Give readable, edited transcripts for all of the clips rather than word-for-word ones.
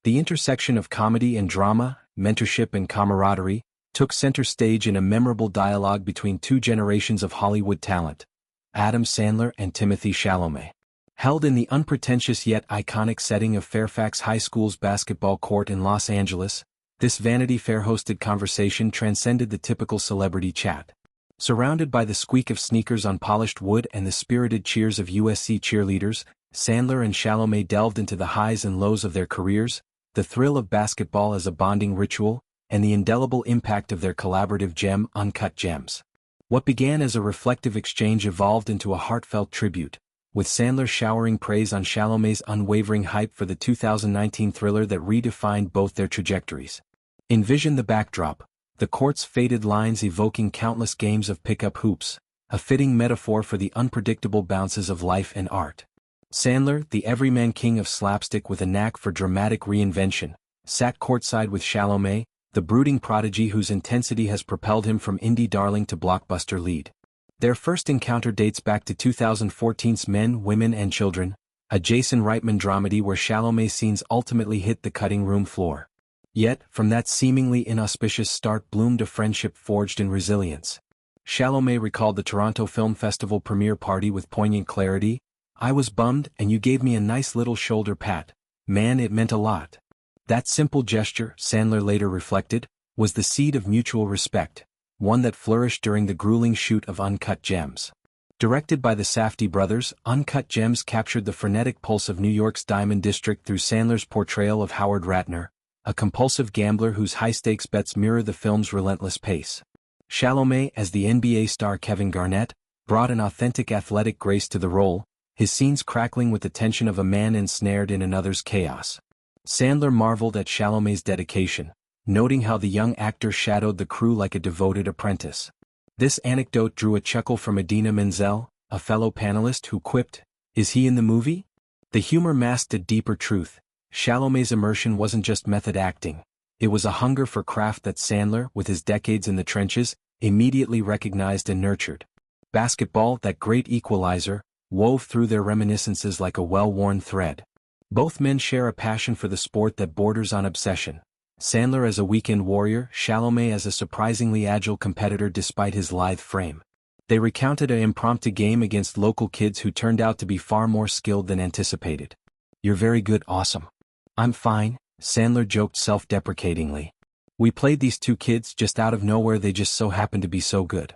The intersection of comedy and drama, mentorship and camaraderie, took center stage in a memorable dialogue between two generations of Hollywood talent, Adam Sandler and Timothée Chalamet. Held in the unpretentious yet iconic setting of Fairfax High School's basketball court in Los Angeles, this Vanity Fair-hosted conversation transcended the typical celebrity chat. Surrounded by the squeak of sneakers on polished wood and the spirited cheers of USC cheerleaders, Sandler and Chalamet delved into the highs and lows of their careers, the thrill of basketball as a bonding ritual, and the indelible impact of their collaborative gem, Uncut Gems. What began as a reflective exchange evolved into a heartfelt tribute, with Sandler showering praise on Chalamet's unwavering hype for the 2019 thriller that redefined both their trajectories. Envision the backdrop, the court's faded lines evoking countless games of pickup hoops, a fitting metaphor for the unpredictable bounces of life and art. Sandler, the everyman king of slapstick with a knack for dramatic reinvention, sat courtside with Chalamet, the brooding prodigy whose intensity has propelled him from indie darling to blockbuster lead. Their first encounter dates back to 2014's Men, Women and Children, a Jason Reitman dramedy where Chalamet's scenes ultimately hit the cutting room floor. Yet, from that seemingly inauspicious start bloomed a friendship forged in resilience. Chalamet recalled the Toronto Film Festival premiere party with poignant clarity. "I was bummed and you gave me a nice little shoulder pat. Man, it meant a lot." That simple gesture, Sandler later reflected, was the seed of mutual respect, one that flourished during the grueling shoot of Uncut Gems. Directed by the Safdie brothers, Uncut Gems captured the frenetic pulse of New York's Diamond District through Sandler's portrayal of Howard Ratner, a compulsive gambler whose high-stakes bets mirror the film's relentless pace. Chalamet, as the NBA star Kevin Garnett, brought an authentic athletic grace to the role, his scenes crackling with the tension of a man ensnared in another's chaos. Sandler marveled at Chalamet's dedication, noting how the young actor shadowed the crew like a devoted apprentice. This anecdote drew a chuckle from Idina Menzel, a fellow panelist who quipped, "Is he in the movie?" The humor masked a deeper truth. Chalamet's immersion wasn't just method acting. It was a hunger for craft that Sandler, with his decades in the trenches, immediately recognized and nurtured. Basketball, that great equalizer, wove through their reminiscences like a well-worn thread. Both men share a passion for the sport that borders on obsession. Sandler as a weekend warrior, Chalamet as a surprisingly agile competitor despite his lithe frame. They recounted an impromptu game against local kids who turned out to be far more skilled than anticipated. "You're very good, awesome." "I'm fine," Sandler joked self-deprecatingly. "We played these two kids just out of nowhere, they just so happened to be so good."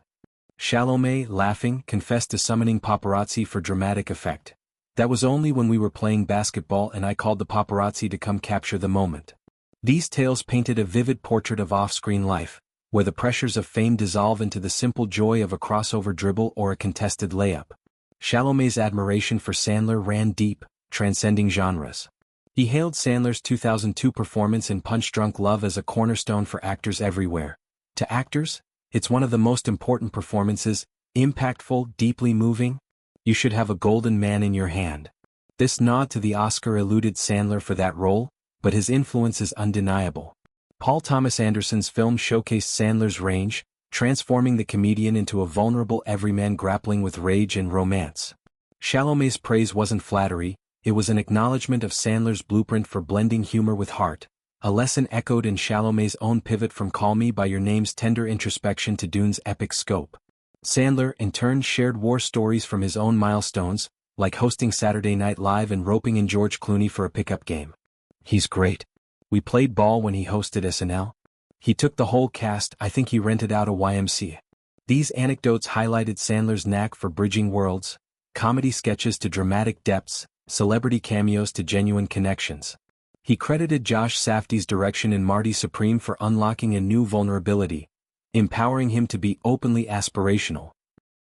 Chalamet, laughing, confessed to summoning paparazzi for dramatic effect. "That was only when we were playing basketball and I called the paparazzi to come capture the moment." These tales painted a vivid portrait of off-screen life, where the pressures of fame dissolve into the simple joy of a crossover dribble or a contested layup. Chalamet's admiration for Sandler ran deep, transcending genres. He hailed Sandler's 2002 performance in Punch Drunk Love as a cornerstone for actors everywhere. To actors, it's one of the most important performances, impactful, deeply moving. "You should have a golden man in your hand." This nod to the Oscar eluded Sandler for that role, but his influence is undeniable. Paul Thomas Anderson's film showcased Sandler's range, transforming the comedian into a vulnerable everyman grappling with rage and romance. Chalamet's praise wasn't flattery, it was an acknowledgement of Sandler's blueprint for blending humor with heart, a lesson echoed in Chalamet's own pivot from Call Me by Your Name's tender introspection to Dune's epic scope. Sandler, in turn, shared war stories from his own milestones, like hosting Saturday Night Live and roping in George Clooney for a pickup game. "He's great. We played ball when he hosted SNL. He took the whole cast, I think he rented out a YMCA." These anecdotes highlighted Sandler's knack for bridging worlds, comedy sketches to dramatic depths, celebrity cameos to genuine connections. He credited Josh Safdie's direction in Marty Supreme for unlocking a new vulnerability, empowering him to be openly aspirational.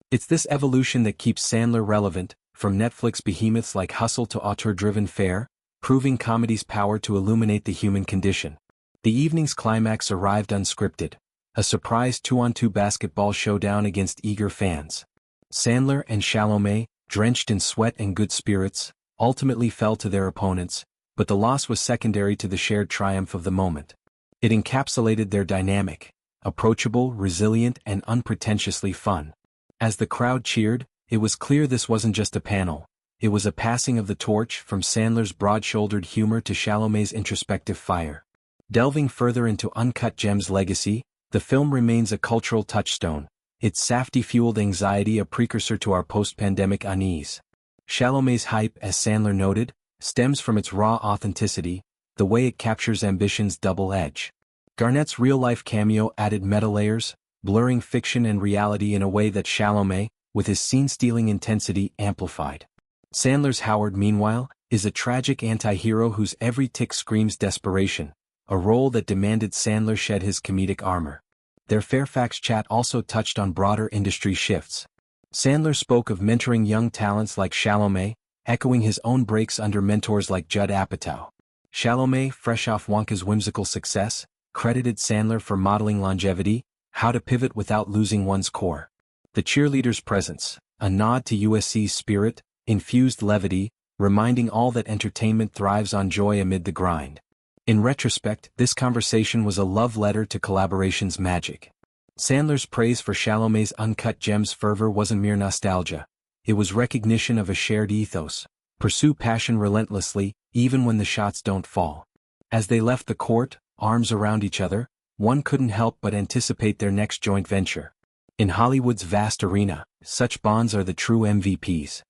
It's this evolution that keeps Sandler relevant, from Netflix behemoths like Hustle to auteur-driven fare, proving comedy's power to illuminate the human condition. The evening's climax arrived unscripted, a surprise 2-on-2 basketball showdown against eager fans. Sandler and Chalamet, drenched in sweat and good spirits, ultimately fell to their opponents, but the loss was secondary to the shared triumph of the moment. It encapsulated their dynamic, approachable, resilient, and unpretentiously fun. As the crowd cheered, it was clear this wasn't just a panel. It was a passing of the torch from Sandler's broad-shouldered humor to Chalamet's introspective fire. Delving further into Uncut Gems' legacy, the film remains a cultural touchstone, its safety-fueled anxiety a precursor to our post-pandemic unease. Chalamet's hype, as Sandler noted, stems from its raw authenticity, the way it captures ambition's double edge. Garnett's real-life cameo added meta-layers, blurring fiction and reality in a way that Chalamet, with his scene-stealing intensity, amplified. Sandler's Howard, meanwhile, is a tragic anti-hero whose every tick screams desperation, a role that demanded Sandler shed his comedic armor. Their Fairfax chat also touched on broader industry shifts. Sandler spoke of mentoring young talents like Chalamet, echoing his own breaks under mentors like Judd Apatow. Chalamet, fresh off Wonka's whimsical success, credited Sandler for modeling longevity, how to pivot without losing one's core. The cheerleader's presence, a nod to USC's spirit, infused levity, reminding all that entertainment thrives on joy amid the grind. In retrospect, this conversation was a love letter to collaboration's magic. Sandler's praise for Chalamet's Uncut Gems fervor wasn't mere nostalgia. It was recognition of a shared ethos. Pursue passion relentlessly, even when the shots don't fall. As they left the court, arms around each other, one couldn't help but anticipate their next joint venture. In Hollywood's vast arena, such bonds are the true MVPs.